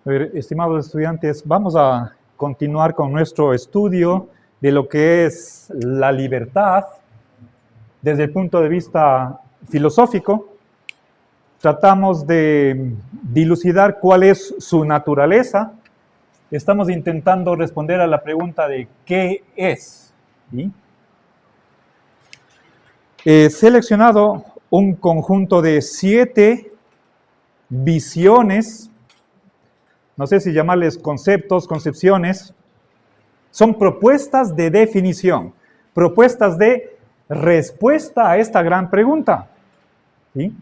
A ver, estimados estudiantes, vamos a continuar con nuestro estudio de lo que es la libertad desde el punto de vista filosófico. Tratamos de dilucidar cuál es su naturaleza. Estamos intentando responder a la pregunta de ¿qué es? ¿Sí? He seleccionado un conjunto de 7 visiones, no sé si llamarles conceptos, concepciones, son propuestas de definición, propuestas de respuesta a esta gran pregunta. ¿Sí?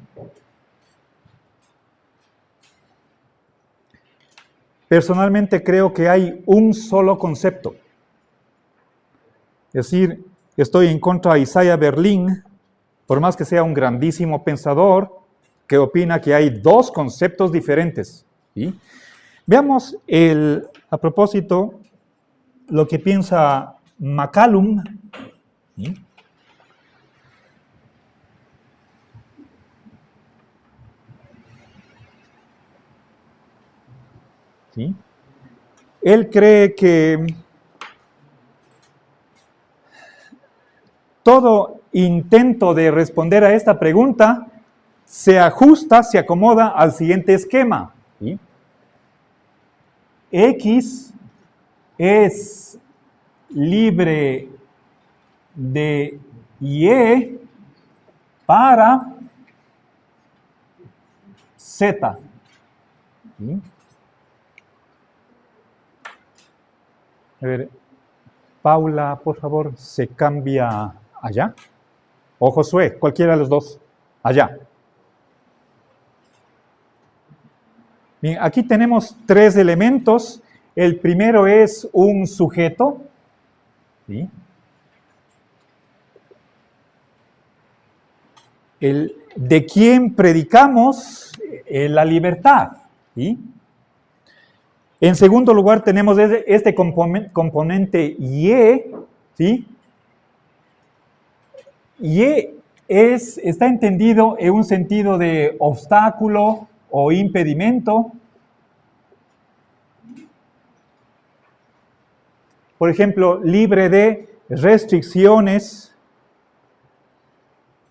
Personalmente creo que hay un solo concepto. Es decir, estoy en contra de Isaiah Berlin, por más que sea un grandísimo pensador, que opina que hay 2 conceptos diferentes. ¿Sí? Veamos a propósito lo que piensa McCallum. ¿Sí? ¿Sí? Él cree que todo intento de responder a esta pregunta se ajusta, se acomoda al siguiente esquema. ¿Sí? X es libre de Y para Z. ¿Sí? A ver, Paula, por favor, se cambia allá. O Josué, cualquiera de los dos. Allá. Bien, aquí tenemos 3 elementos. El primero es un sujeto. ¿Sí? ¿De quién predicamos? La libertad. ¿Sí? En segundo lugar tenemos este componente Y. ¿Sí? Y está entendido en un sentido de obstáculo o impedimento. Por ejemplo, libre de restricciones,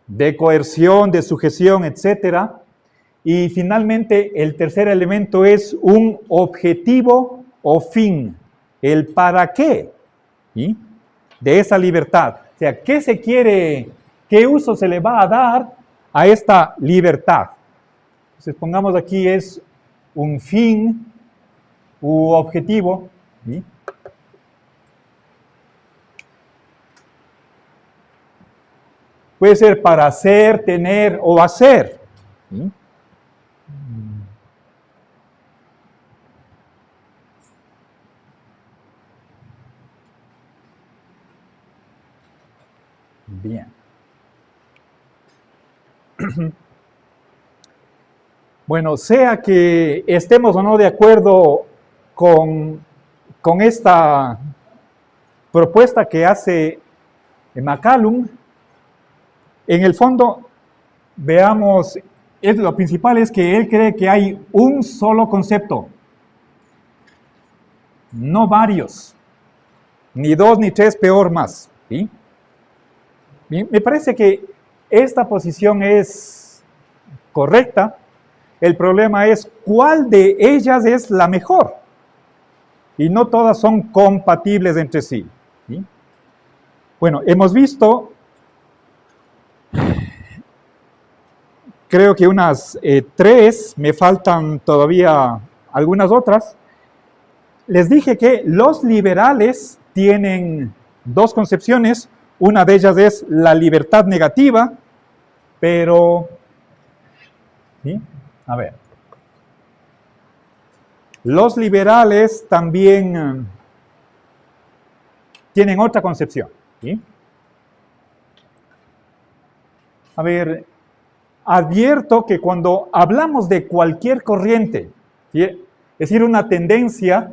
de coerción, de sujeción, etc. Y finalmente, el tercer elemento es un objetivo o fin, el para qué, ¿sí? De esa libertad. O sea, ¿qué se quiere, qué uso se le va a dar a esta libertad? Entonces, pongamos aquí es un fin u objetivo, ¿sí? Puede ser para hacer, tener o hacer. ¿Sí? Bien. Bueno, sea que estemos o no de acuerdo con esta propuesta que hace McCallum, en el fondo, veamos, lo principal es que él cree que hay un solo concepto, no varios, ni 2 ni 3, peor más. ¿Sí? Me parece que esta posición es correcta. El problema es cuál de ellas es la mejor. Y no todas son compatibles entre sí. ¿Sí? Bueno, hemos visto, creo que unas 3, me faltan todavía algunas otras. Les dije que los liberales tienen 2 concepciones. Una de ellas es la libertad negativa, pero, ¿sí? A ver, los liberales también tienen otra concepción. ¿Sí? A ver, advierto que cuando hablamos de cualquier corriente, ¿sí? Es decir, una tendencia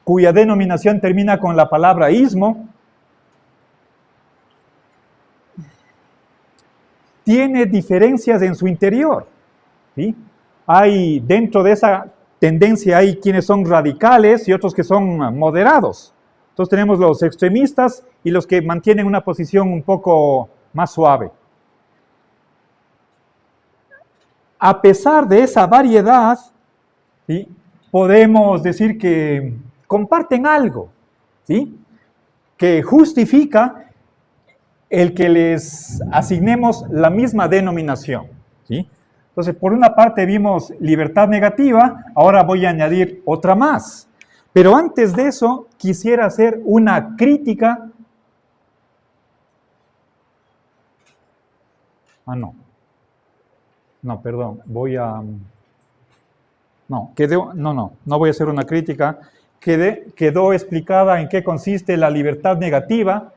cuya denominación termina con la palabra ismo, tiene diferencias en su interior. ¿Sí? Hay dentro de esa tendencia, hay quienes son radicales y otros que son moderados. Entonces tenemos los extremistas y los que mantienen una posición un poco más suave. A pesar de esa variedad, ¿sí?, podemos decir que comparten algo, ¿sí?, que justifica el que les asignemos la misma denominación, ¿sí? Entonces, por una parte vimos libertad negativa, ahora voy a añadir otra más. Pero antes de eso, quisiera hacer una crítica. No, perdón, no voy a hacer una crítica. Quedó explicada en qué consiste la libertad negativa.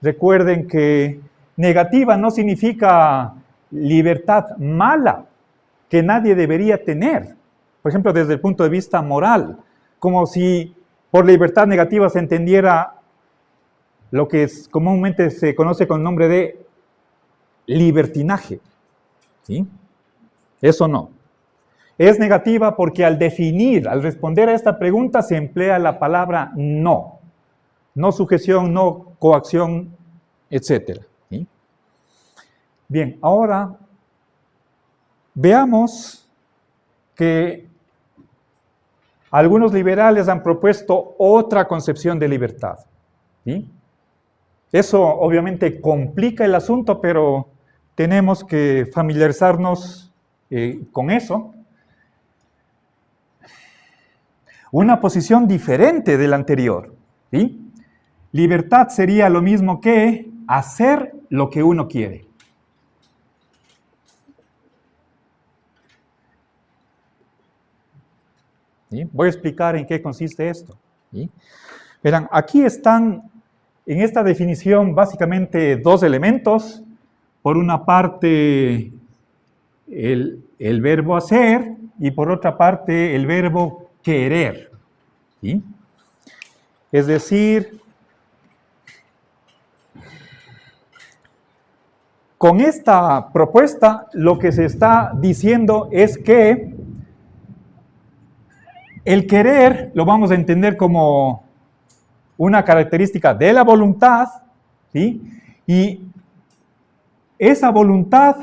Recuerden que negativa no significa libertad mala, que nadie debería tener. Por ejemplo, desde el punto de vista moral, como si por libertad negativa se entendiera lo que comúnmente se conoce con el nombre de libertinaje, ¿sí? Eso no. Es negativa porque al responder a esta pregunta se emplea la palabra no. No sujeción, no coacción, etc. ¿Sí? Bien, ahora veamos que algunos liberales han propuesto otra concepción de libertad, ¿sí? Eso obviamente complica el asunto, pero tenemos que familiarizarnos con eso. Una posición diferente de la anterior, ¿sí? Libertad sería lo mismo que hacer lo que uno quiere. ¿Sí? Voy a explicar en qué consiste esto, ¿sí? Verán, aquí están en esta definición básicamente dos elementos. Por una parte, el verbo hacer y por otra parte, el verbo querer, ¿sí? Es decir, con esta propuesta lo que se está diciendo es que el querer lo vamos a entender como una característica de la voluntad, ¿sí? Y esa voluntad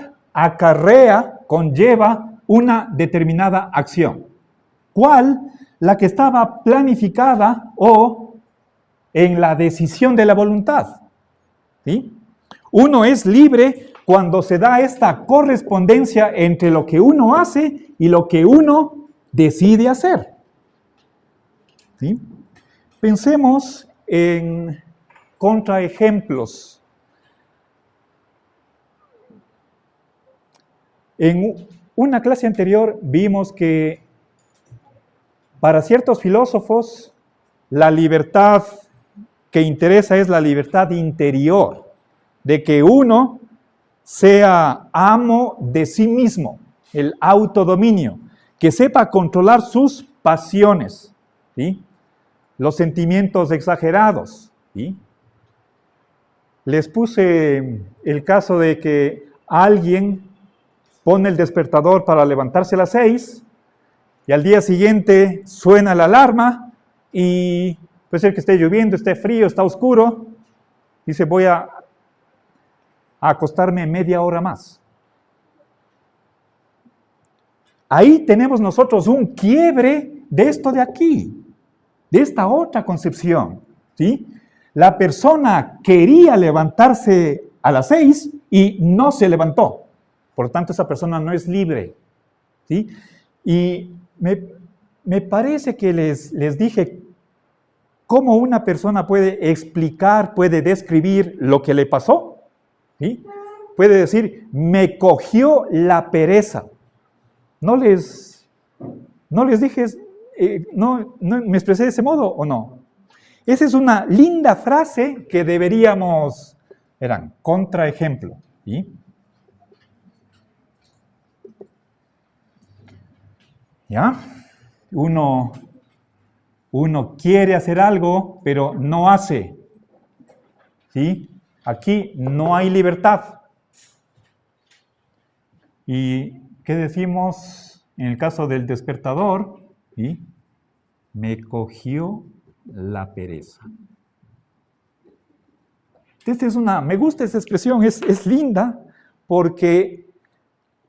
conlleva una determinada acción. ¿Cuál? La que estaba planificada o en la decisión de la voluntad, ¿sí? Uno es libre cuando se da esta correspondencia entre lo que uno hace y lo que uno decide hacer, ¿sí? Pensemos en contraejemplos. En una clase anterior vimos que para ciertos filósofos la libertad que interesa es la libertad interior, de que uno sea amo de sí mismo, el autodominio, que sepa controlar sus pasiones, ¿sí?, los sentimientos exagerados, ¿sí? Les puse el caso de que alguien pone el despertador para levantarse a las 6 y al día siguiente suena la alarma y puede ser que esté lloviendo, esté frío, está oscuro, dice voy a acostarme media hora más. Ahí tenemos nosotros un quiebre de esto de aquí, de esta otra concepción, ¿sí? La persona quería levantarse a las 6 y no se levantó. Por lo tanto, esa persona no es libre, ¿sí? Y me parece que les dije cómo una persona puede explicar, puede describir lo que le pasó, ¿sí? Puede decir, me cogió la pereza. No les dije, no me expresé de ese modo o no. Esa es una linda frase que deberíamos, contraejemplo, ¿sí? ¿Ya? Uno quiere hacer algo, pero no hace, ¿sí? Aquí no hay libertad. ¿Y qué decimos en el caso del despertador? ¿sí? Me cogió la pereza. Me gusta esa expresión, es linda, porque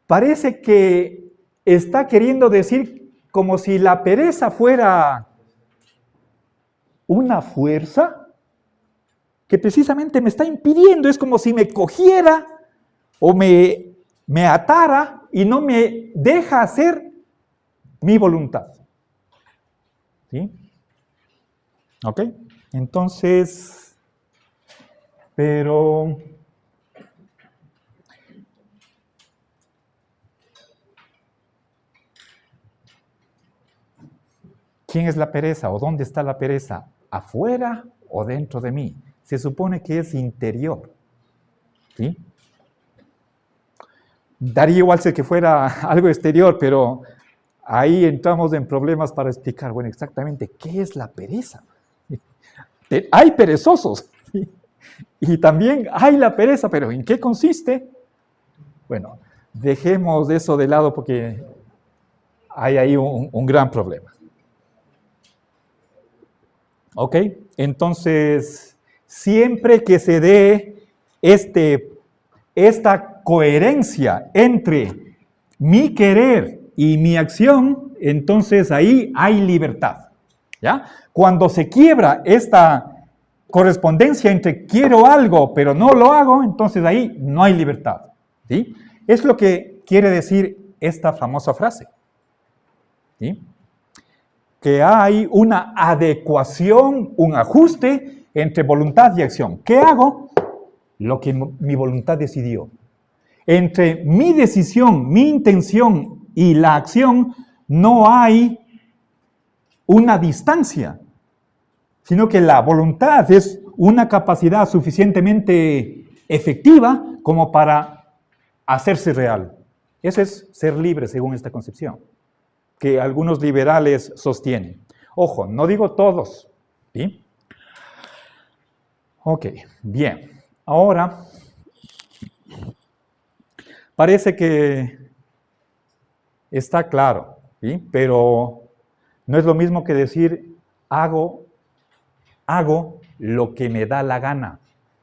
parece que está queriendo decir como si la pereza fuera una fuerza que precisamente me está impidiendo, es como si me cogiera o me atara y no me deja hacer mi voluntad. ¿Sí? ¿Ok? Entonces, pero ¿quién es la pereza o dónde está la pereza? ¿Afuera o dentro de mí? Se supone que es interior. ¿Sí? Daría igual si que fuera algo exterior, pero ahí entramos en problemas para explicar, bueno, exactamente qué es la pereza. Hay perezosos, ¿sí? Y también hay la pereza, pero ¿en qué consiste? Bueno, dejemos eso de lado porque hay ahí un gran problema. ¿Ok? Entonces, siempre que se dé esta coherencia entre mi querer y mi acción, entonces ahí hay libertad. ¿Ya? Cuando se quiebra esta correspondencia entre quiero algo pero no lo hago, entonces ahí no hay libertad. ¿Sí? Es lo que quiere decir esta famosa frase. ¿Sí? Que hay una adecuación, un ajuste entre voluntad y acción. ¿Qué hago? Lo que mi voluntad decidió. Entre mi decisión, mi intención y la acción no hay una distancia, sino que la voluntad es una capacidad suficientemente efectiva como para hacerse real. Eso es ser libre según esta concepción, que algunos liberales sostienen. Ojo, no digo todos, ¿sí? Ok, bien. Ahora, parece que está claro, ¿sí? Pero no es lo mismo que decir hago lo que me da la gana.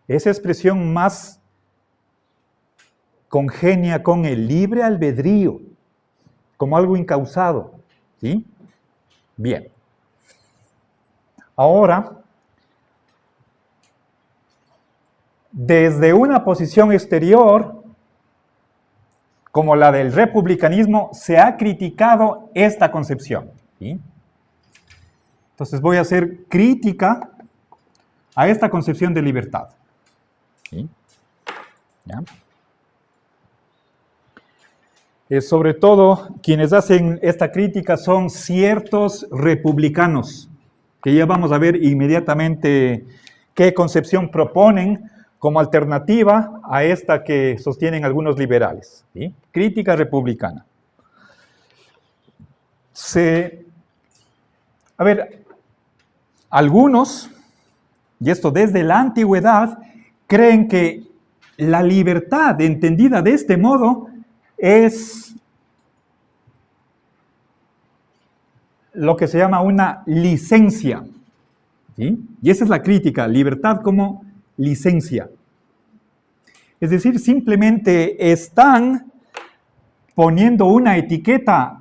Esa expresión más congenia con el libre albedrío, como algo incausado, ¿sí? Bien. Ahora, desde una posición exterior, como la del republicanismo, se ha criticado esta concepción, ¿sí? Entonces voy a hacer crítica a esta concepción de libertad, ¿sí? ¿Ya? Sobre todo, quienes hacen esta crítica son ciertos republicanos, que ya vamos a ver inmediatamente qué concepción proponen como alternativa a esta que sostienen algunos liberales. ¿Sí? Crítica republicana. A ver, algunos, y esto desde la antigüedad, creen que la libertad entendida de este modo es lo que se llama una licencia. ¿Sí? Y esa es la crítica, libertad como licencia. Es decir, simplemente están poniendo una etiqueta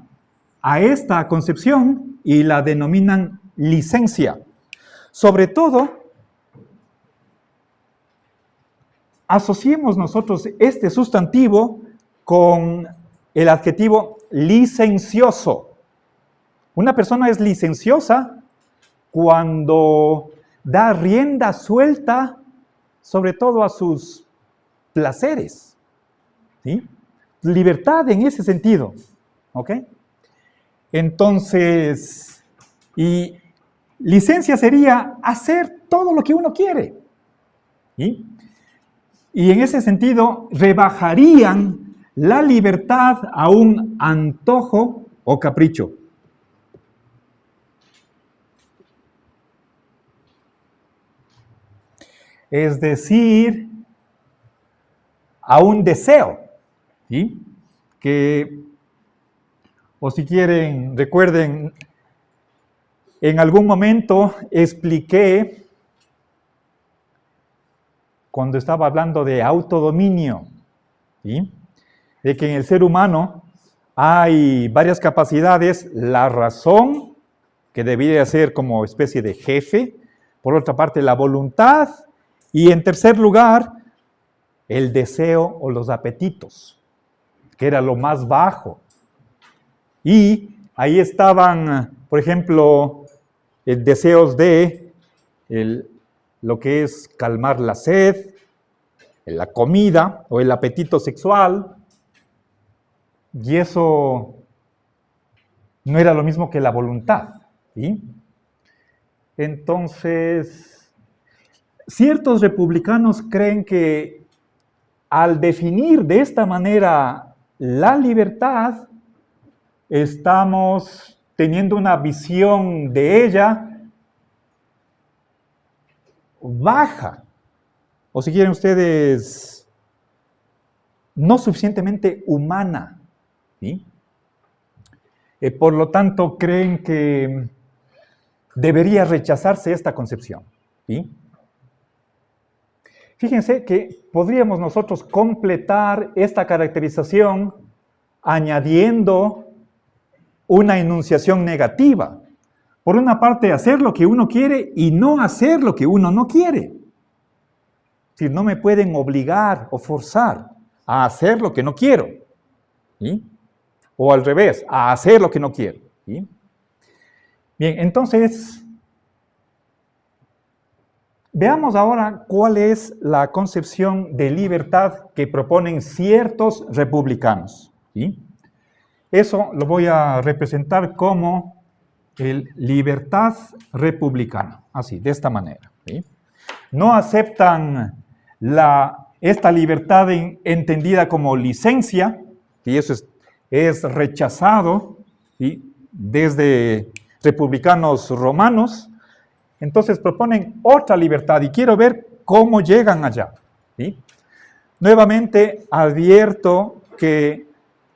a esta concepción y la denominan licencia. Sobre todo, asociemos nosotros este sustantivo con el adjetivo licencioso. Una persona es licenciosa cuando da rienda suelta, sobre todo a sus placeres. ¿Sí? Libertad en ese sentido. ¿Ok? Entonces, y licencia sería hacer todo lo que uno quiere. ¿Sí? Y en ese sentido, rebajarían la libertad a un antojo o capricho. Es decir, a un deseo, ¿sí? O si quieren, recuerden En algún momento expliqué, cuando estaba hablando de autodominio, ¿sí?, de que en el ser humano hay varias capacidades: la razón, que debería ser como especie de jefe; por otra parte, la voluntad; y en tercer lugar, el deseo o los apetitos, que era lo más bajo. Y ahí estaban, por ejemplo, deseos de lo que es calmar la sed, la comida o el apetito sexual. Y eso no era lo mismo que la voluntad, ¿sí? Entonces, ciertos republicanos creen que al definir de esta manera la libertad, estamos teniendo una visión de ella baja, o si quieren ustedes, no suficientemente humana, ¿sí? Por lo tanto, creen que debería rechazarse esta concepción, ¿sí? Fíjense que podríamos nosotros completar esta caracterización añadiendo una enunciación negativa. Por una parte, hacer lo que uno quiere y no hacer lo que uno no quiere. Si no me pueden obligar o forzar a hacer lo que no quiero, ¿sí? O al revés, a hacer lo que no quiero, ¿sí? Bien, entonces, veamos ahora cuál es la concepción de libertad que proponen ciertos republicanos, ¿sí? Eso lo voy a representar como el libertad republicana, así, de esta manera, ¿sí? No aceptan esta libertad entendida como licencia, y eso es rechazado, ¿sí?, desde republicanos romanos. Entonces proponen otra libertad y quiero ver cómo llegan allá, ¿sí? Nuevamente advierto que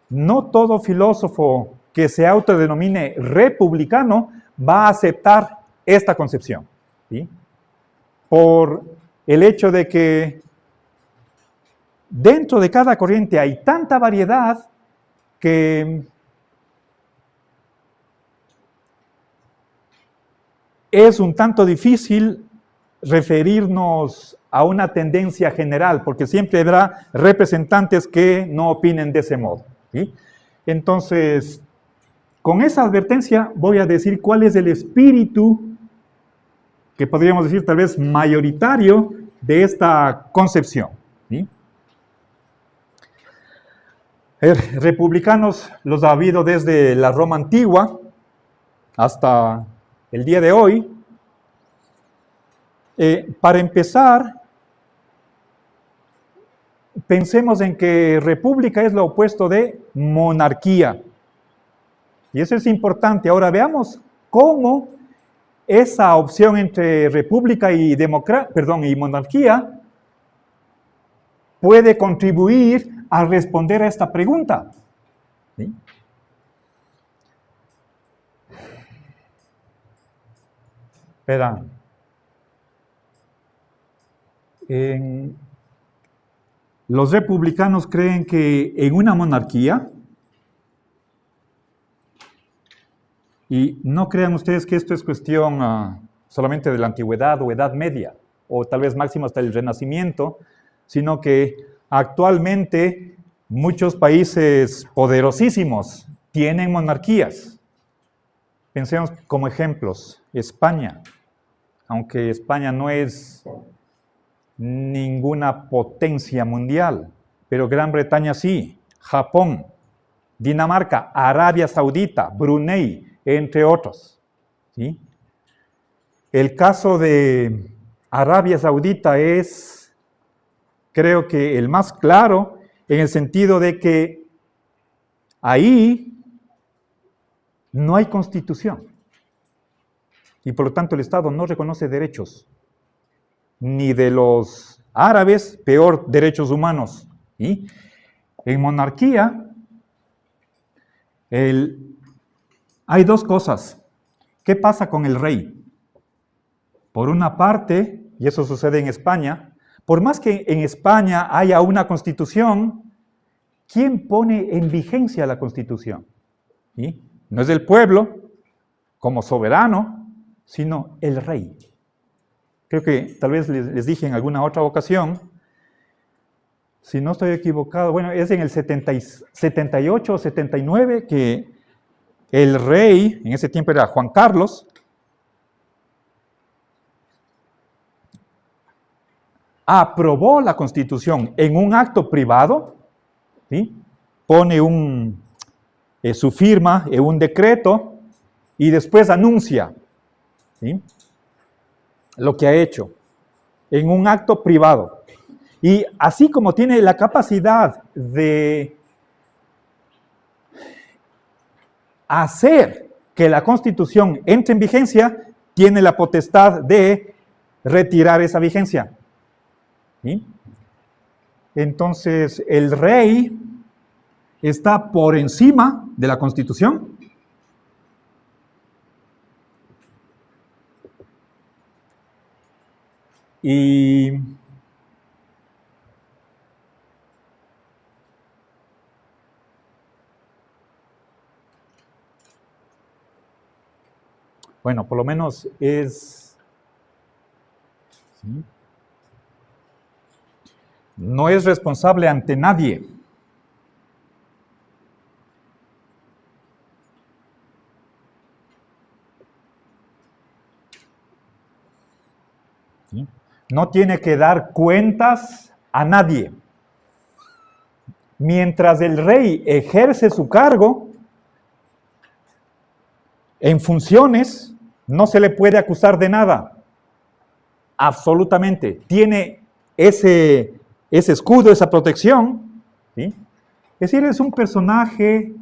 no todo filósofo que se autodenomine republicano va a aceptar esta concepción, ¿sí?, por el hecho de que dentro de cada corriente hay tanta variedad que es un tanto difícil referirnos a una tendencia general, porque siempre habrá representantes que no opinen de ese modo, ¿sí? Entonces, con esa advertencia voy a decir cuál es el espíritu, que podríamos decir tal vez mayoritario, de esta concepción, ¿sí? Republicanos los ha habido desde la Roma antigua hasta el día de hoy. Para empezar, pensemos en que república es lo opuesto de monarquía. Y eso es importante. Ahora veamos cómo esa opción entre república y monarquía puede contribuir a responder a esta pregunta, ¿sí? Verán, los republicanos creen que en una monarquía, y no crean ustedes que esto es cuestión solamente de la antigüedad o Edad Media, o tal vez máximo hasta el Renacimiento, sino que actualmente muchos países poderosísimos tienen monarquías. Pensemos como ejemplos, España, aunque España no es ninguna potencia mundial, pero Gran Bretaña sí, Japón, Dinamarca, Arabia Saudita, Brunei, entre otros, ¿sí? El caso de Arabia Saudita es, creo que el más claro, en el sentido de que ahí no hay constitución y por lo tanto el Estado no reconoce derechos, ni de los árabes, peor derechos humanos, ¿sí? En monarquía hay dos cosas. ¿qué pasa con el rey? Por una parte, y eso sucede en España, por más que en España haya una constitución, ¿quién pone en vigencia la constitución? ¿Sí? No es el pueblo como soberano, sino el rey. Creo que tal vez les dije en alguna otra ocasión, si no estoy equivocado, bueno, es en el 78 o 79 que el rey, en ese tiempo era Juan Carlos, aprobó la Constitución en un acto privado, ¿sí? Pone su firma en un decreto y después anuncia, ¿sí?, lo que ha hecho en un acto privado. Y así como tiene la capacidad de hacer que la Constitución entre en vigencia, tiene la potestad de retirar esa vigencia. ¿Sí? Entonces, el rey está por encima de la Constitución. Y bueno, por lo menos es, ¿sí?, no es responsable ante nadie. ¿Sí? No tiene que dar cuentas a nadie. Mientras el rey ejerce su cargo en funciones, no se le puede acusar de nada. Absolutamente. Tiene ese escudo, esa protección. ¿Sí? Es decir, es un personaje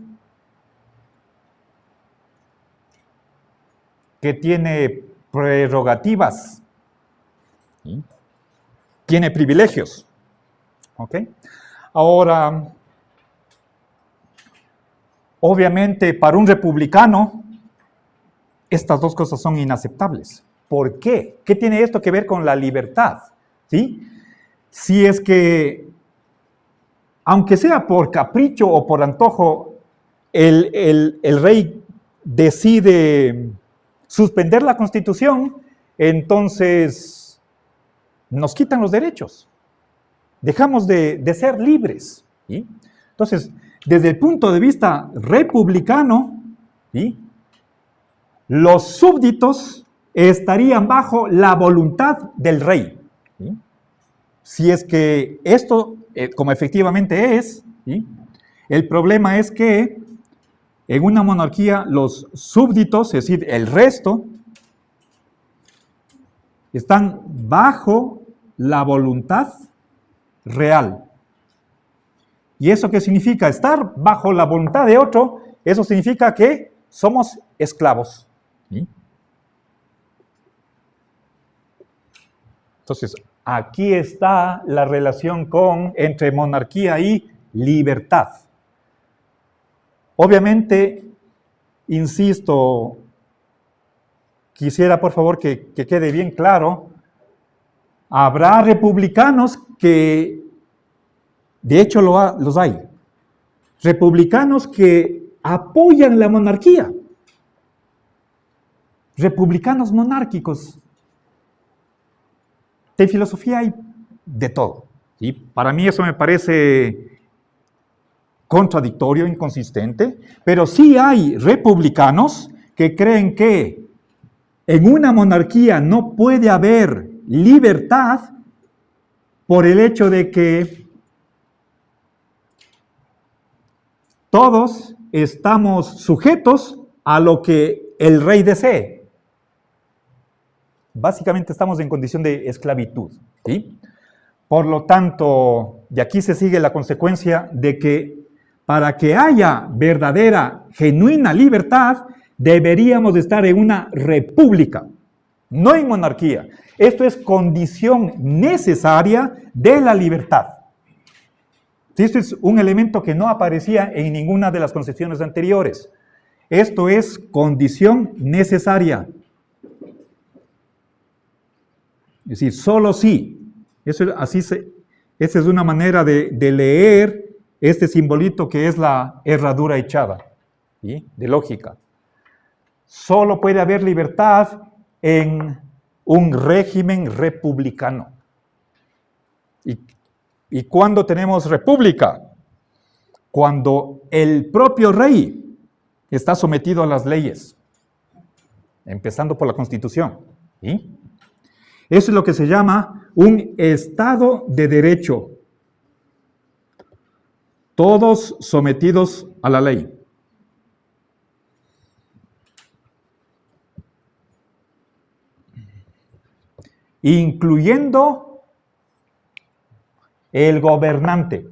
que tiene prerrogativas. ¿Sí? Tiene privilegios. ¿Ok? Ahora, obviamente, para un republicano, estas dos cosas son inaceptables. ¿Por qué? ¿Qué tiene esto que ver con la libertad? ¿Sí? Si es que, aunque sea por capricho o por antojo, el rey decide suspender la Constitución, entonces nos quitan los derechos. Dejamos de ser libres. ¿Sí? Entonces, desde el punto de vista republicano, ¿sí?, los súbditos estarían bajo la voluntad del rey. ¿Sí? Si es que esto, como efectivamente es, ¿sí?, el problema es que en una monarquía los súbditos, es decir, el resto, están bajo la voluntad real. ¿Y eso qué significa? Estar bajo la voluntad de otro, eso significa que somos esclavos. ¿Sí? Entonces, aquí está la relación entre monarquía y libertad. Obviamente, insisto, quisiera por favor que quede bien claro, habrá republicanos que, de hecho los hay, republicanos que apoyan la monarquía, republicanos monárquicos. De filosofía hay de todo. ¿Sí? Para mí eso me parece contradictorio, inconsistente, pero sí hay republicanos que creen que en una monarquía no puede haber libertad por el hecho de que todos estamos sujetos a lo que el rey desee. Básicamente estamos en condición de esclavitud. ¿Sí? Por lo tanto, de aquí se sigue la consecuencia de que para que haya verdadera, genuina libertad, deberíamos estar en una república, no en monarquía. Esto es condición necesaria de la libertad. Esto es un elemento que no aparecía en ninguna de las concepciones anteriores. Esto es condición necesaria. Es decir, solo sí. Esa es una manera de leer este simbolito que es la herradura echada, ¿sí? De lógica. Solo puede haber libertad en un régimen republicano. ¿Y cuándo tenemos república? Cuando el propio rey está sometido a las leyes, empezando por la Constitución. ¿Sí? Eso es lo que se llama un Estado de Derecho. Todos sometidos a la ley. Incluyendo el gobernante,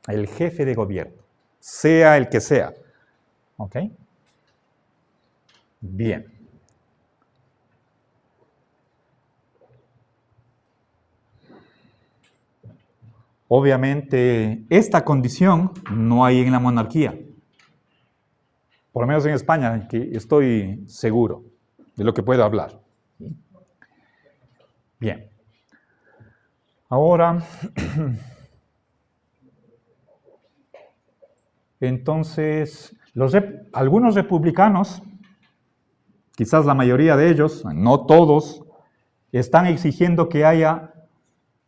el jefe de gobierno, sea el que sea. ¿Ok? Bien. Obviamente, esta condición no hay en la monarquía. Por lo menos en España, que estoy seguro de lo que puedo hablar. Bien. Ahora, entonces, algunos republicanos, quizás la mayoría de ellos, no todos, están exigiendo que haya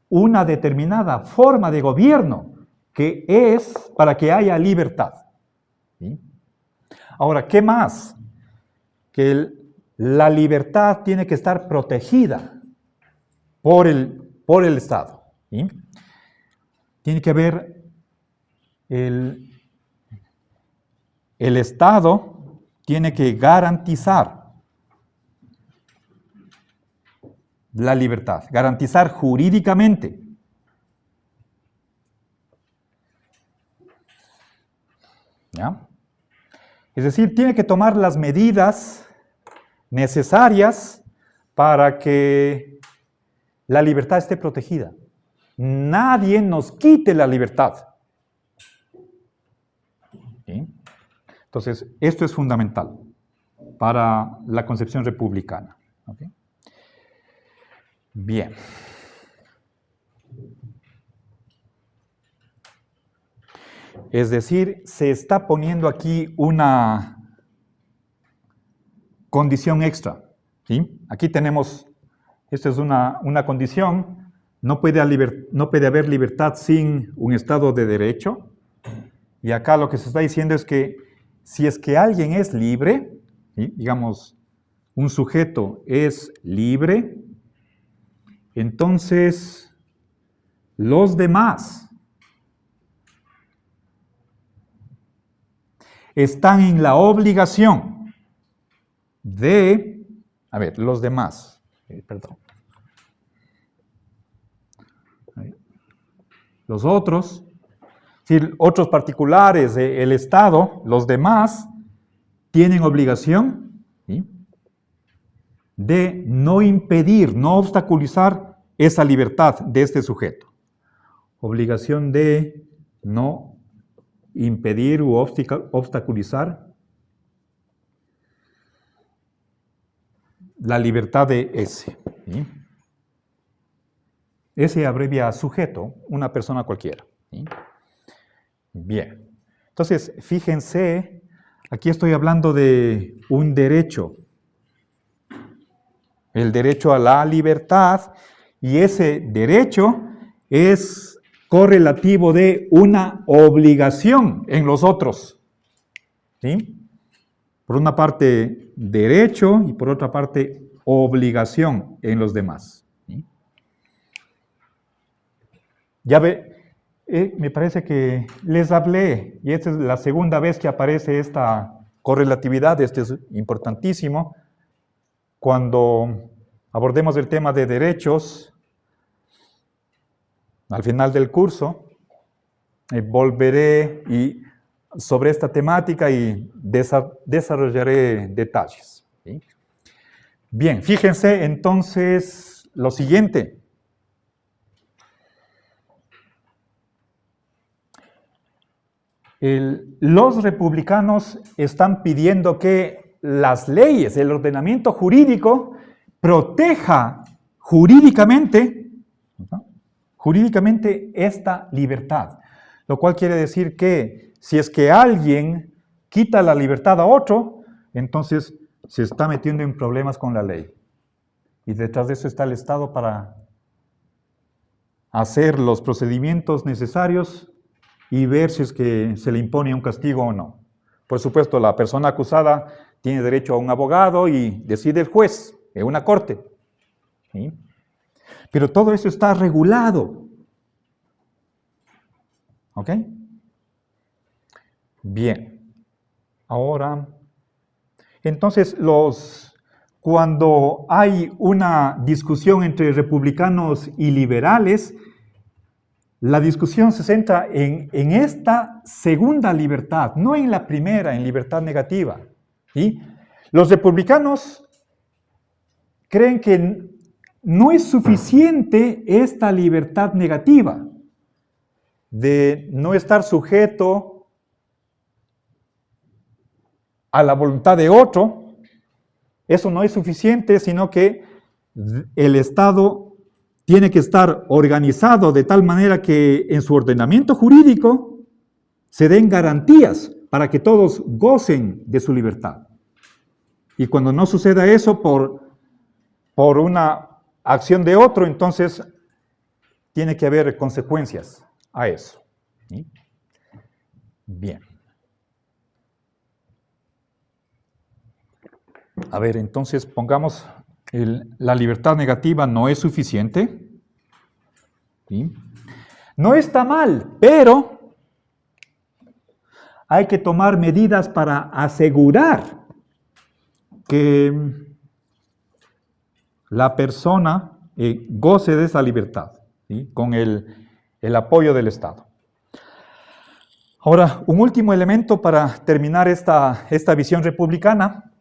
una determinada forma de gobierno que es para que haya libertad. ¿Sí? Ahora, ¿qué más? Que la libertad tiene que estar protegida por el Estado. ¿Sí? Tiene que haber el Estado tiene que garantizar la libertad, garantizar jurídicamente. ¿Ya? Es decir, tiene que tomar las medidas necesarias para que la libertad esté protegida. Nadie nos quite la libertad. ¿Sí? Entonces, esto es fundamental para la concepción republicana. ¿Okay? Bien. Es decir, se está poniendo aquí una condición extra. ¿Sí? Aquí tenemos, esta es una condición, no puede haber libertad sin un Estado de Derecho. Y acá lo que se está diciendo es que si es que alguien es libre, ¿sí? Digamos, un sujeto es libre, entonces los demás están en la obligación de, los demás, perdón, los otros, es decir, otros particulares del Estado, los demás, tienen obligación, ¿sí? De no impedir, no obstaculizar esa libertad de este sujeto. Obligación de no impedir u obstaculizar la libertad de ese. ¿Sí? Ese abrevia sujeto, una persona cualquiera. ¿Sí? Bien. Entonces, fíjense, aquí estoy hablando de un derecho. El derecho a la libertad, y ese derecho es correlativo de una obligación en los otros. ¿Sí? Por una parte, derecho, y por otra parte, obligación en los demás. ¿Sí? Ya me parece que les hablé, y esta es la segunda vez que aparece esta correlatividad, esto es importantísimo. Cuando abordemos el tema de derechos, al final del curso, volveré sobre esta temática y desarrollaré detalles. ¿Sí? Bien, fíjense entonces lo siguiente. los republicanos están pidiendo que las leyes, el ordenamiento jurídico, proteja jurídicamente esta libertad. Lo cual quiere decir que si es que alguien quita la libertad a otro, entonces se está metiendo en problemas con la ley. Y detrás de eso está el Estado para hacer los procedimientos necesarios y ver si es que se le impone un castigo o no. Por supuesto, la persona acusada tiene derecho a un abogado y decide el juez en una corte. ¿Sí? Pero todo eso está regulado. ¿Ok? Bien. Ahora, entonces cuando hay una discusión entre republicanos y liberales, la discusión se centra en esta segunda libertad, no en la primera, en libertad negativa. ¿Sí? Los republicanos creen que no es suficiente esta libertad negativa de no estar sujeto a la voluntad de otro. Eso no es suficiente, sino que el Estado tiene que estar organizado de tal manera que en su ordenamiento jurídico se den garantías para que todos gocen de su libertad. Y cuando no suceda eso por una acción de otro, entonces tiene que haber consecuencias a eso. ¿Sí? Bien. A ver, entonces pongamos la libertad negativa no es suficiente. ¿Sí? No está mal, pero hay que tomar medidas para asegurar que la persona goce de esa libertad, ¿sí? Con el apoyo del Estado. Ahora, un último elemento para terminar esta visión republicana.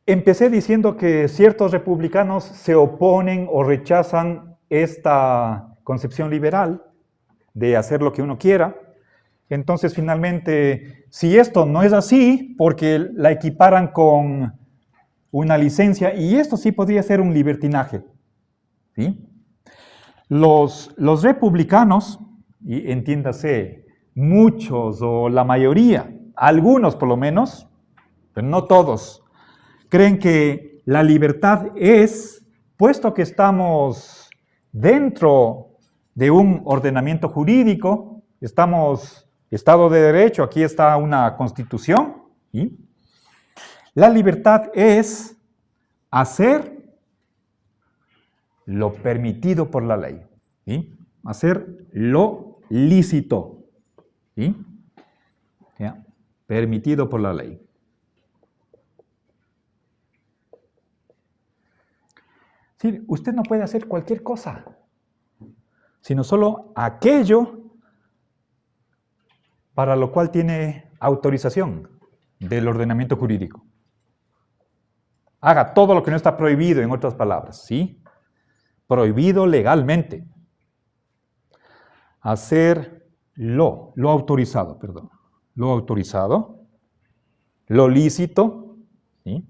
Empecé diciendo que ciertos republicanos se oponen o rechazan esta concepción liberal de hacer lo que uno quiera. Entonces, finalmente, si esto no es así, porque la equiparan con una licencia, y esto sí podría ser un libertinaje. ¿Sí? Los republicanos, y entiéndase, muchos o la mayoría, algunos por lo menos, pero no todos, creen que la libertad es, puesto que estamos dentro de un ordenamiento jurídico, estamos Estado de Derecho, aquí está una Constitución, ¿sí? La libertad es hacer lo permitido por la ley, ¿sí? Hacer lo lícito, ¿sí? ¿Ya? Permitido por la ley. Sí, usted no puede hacer cualquier cosa, sino solo aquello para lo cual tiene autorización del ordenamiento jurídico. Haga todo lo que no está prohibido, en otras palabras, ¿sí? Prohibido legalmente. Hacer lo autorizado, perdón. Lo autorizado, lo lícito, ¿sí?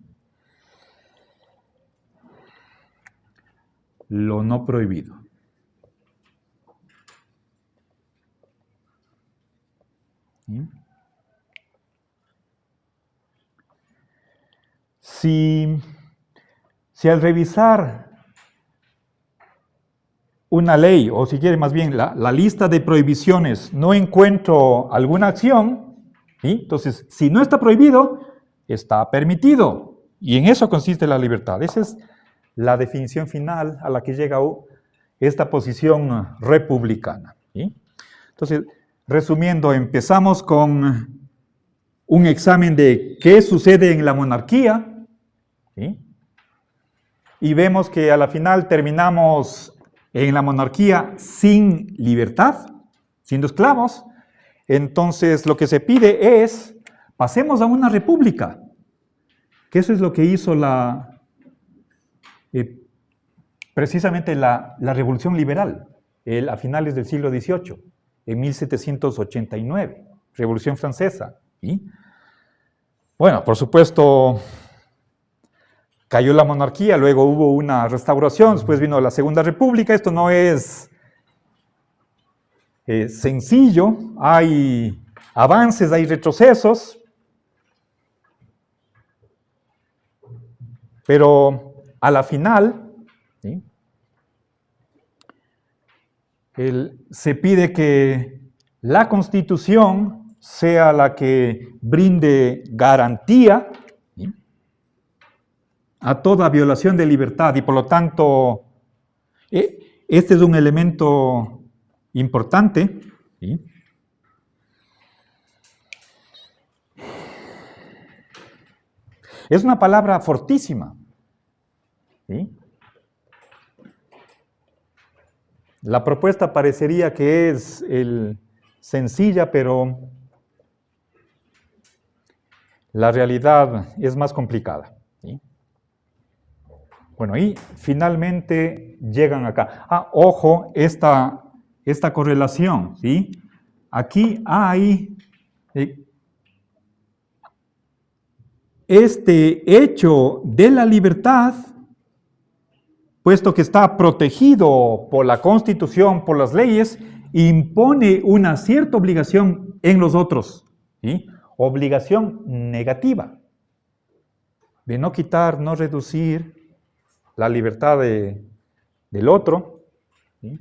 Lo no prohibido. ¿Sí? Si al revisar una ley, o si quiere más bien la lista de prohibiciones, no encuentro alguna acción, ¿sí? Entonces, si no está prohibido, está permitido. Y en eso consiste la libertad. Esa es la definición final a la que llega esta posición republicana. ¿Sí? Entonces, resumiendo, empezamos con un examen de qué sucede en la monarquía, ¿sí? Y vemos que a la final terminamos en la monarquía sin libertad, siendo esclavos. Entonces, lo que se pide es, pasemos a una república, que eso es lo que hizo la precisamente la Revolución Liberal, a finales del siglo XVIII, en 1789, Revolución Francesa. ¿Sí? Bueno, por supuesto, cayó la monarquía, luego hubo una restauración, después vino la Segunda República. Esto no es sencillo, hay avances, hay retrocesos, pero a la final, ¿sí?, se pide que la Constitución sea la que brinde garantía, ¿sí?, a toda violación de libertad, y por lo tanto, este es un elemento importante, ¿sí? Es una palabra fortísima, ¿sí? La propuesta parecería que es sencilla, pero la realidad es más complicada, ¿sí? Bueno, y finalmente llegan acá. Ojo, esta correlación, ¿sí? Aquí hay este hecho de la libertad, puesto que está protegido por la Constitución, por las leyes, impone una cierta obligación en los otros, ¿sí? Obligación negativa, de no quitar, no reducir la libertad del otro, ¿sí?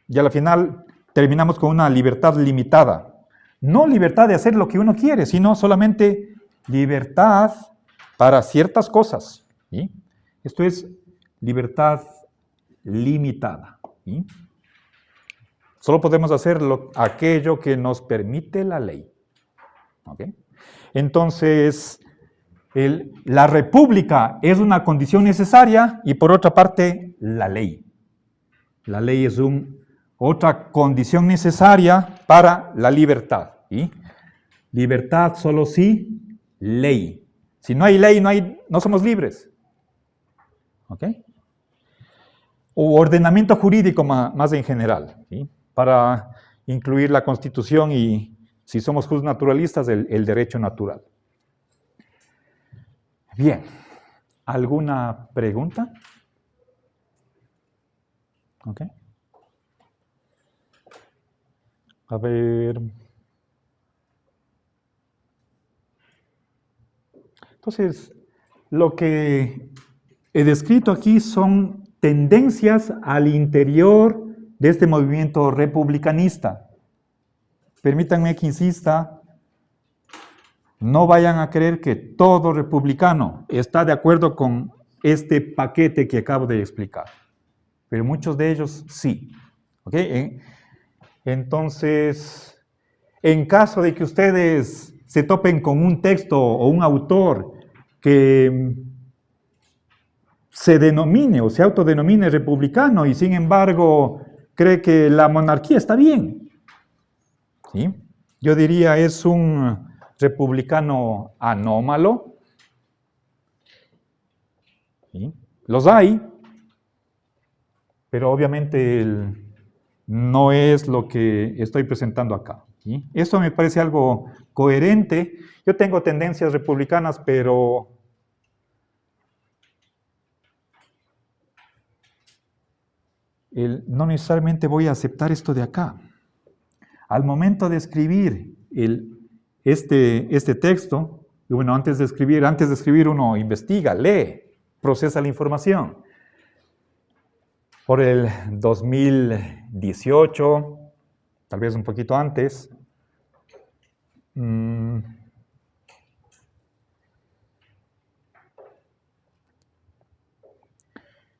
Y a la final terminamos con una libertad limitada. No libertad de hacer lo que uno quiere, sino solamente libertad para ciertas cosas, ¿sí? Esto es libertad limitada, ¿sí? Solo podemos hacer aquello que nos permite la ley, ¿ok? Entonces, la república es una condición necesaria, y por otra parte, la ley. La ley es otra condición necesaria para la libertad, ¿sí? Libertad solo si ley. Si no hay ley, no somos libres, ¿ok? O ordenamiento jurídico más en general, ¿sí?, para incluir la Constitución y, si somos justnaturalistas, el derecho natural. Bien, ¿alguna pregunta? ¿Ok? A ver. Entonces, lo que he descrito aquí son tendencias al interior de este movimiento republicanista. Permítanme que insista, no vayan a creer que todo republicano está de acuerdo con este paquete que acabo de explicar, pero muchos de ellos sí. ¿Okay? Entonces, en caso de que ustedes se topen con un texto o un autor que se denomine o se autodenomine republicano y sin embargo cree que la monarquía está bien, ¿sí?, yo diría es un republicano anómalo, ¿sí? Los hay, pero obviamente no es lo que estoy presentando acá, ¿sí? Esto me parece algo coherente. Yo tengo tendencias republicanas, pero no necesariamente voy a aceptar esto de acá. Al momento de escribir este texto, y bueno, antes de escribir uno investiga, lee, procesa la información. Por el 2018, tal vez un poquito antes,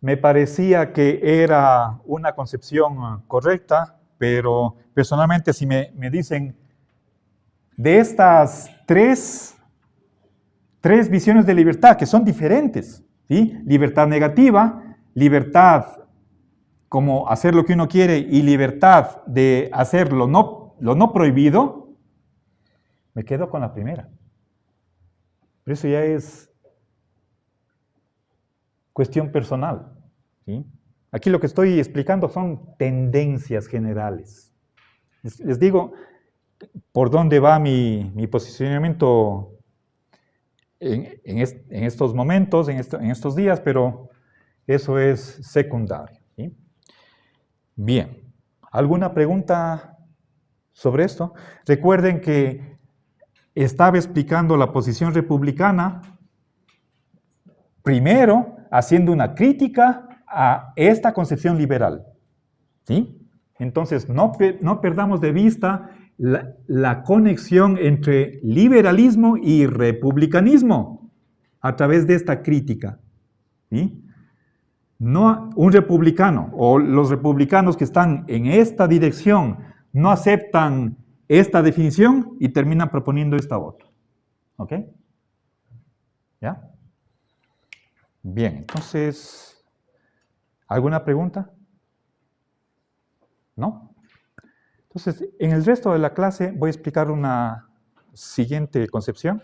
me parecía que era una concepción correcta, pero personalmente si me dicen de estas tres visiones de libertad que son diferentes, ¿sí? Libertad negativa, libertad como hacer lo que uno quiere y libertad de hacer lo no prohibido, me quedo con la primera. Pero eso ya es cuestión personal. ¿Sí? Aquí lo que estoy explicando son tendencias generales. Les digo por dónde va mi posicionamiento en estos momentos, en estos días, pero eso es secundario. ¿Sí? Bien, ¿alguna pregunta sobre esto? Recuerden que estaba explicando la posición republicana, primero haciendo una crítica a esta concepción liberal. ¿Sí? Entonces, no perdamos de vista la conexión entre liberalismo y republicanismo a través de esta crítica. ¿Sí? No, un republicano o los republicanos que están en esta dirección no aceptan esta definición y terminan proponiendo esta otra. ¿Ok? ¿Ya? Bien, entonces, ¿alguna pregunta? ¿No? Entonces, en el resto de la clase voy a explicar una siguiente concepción.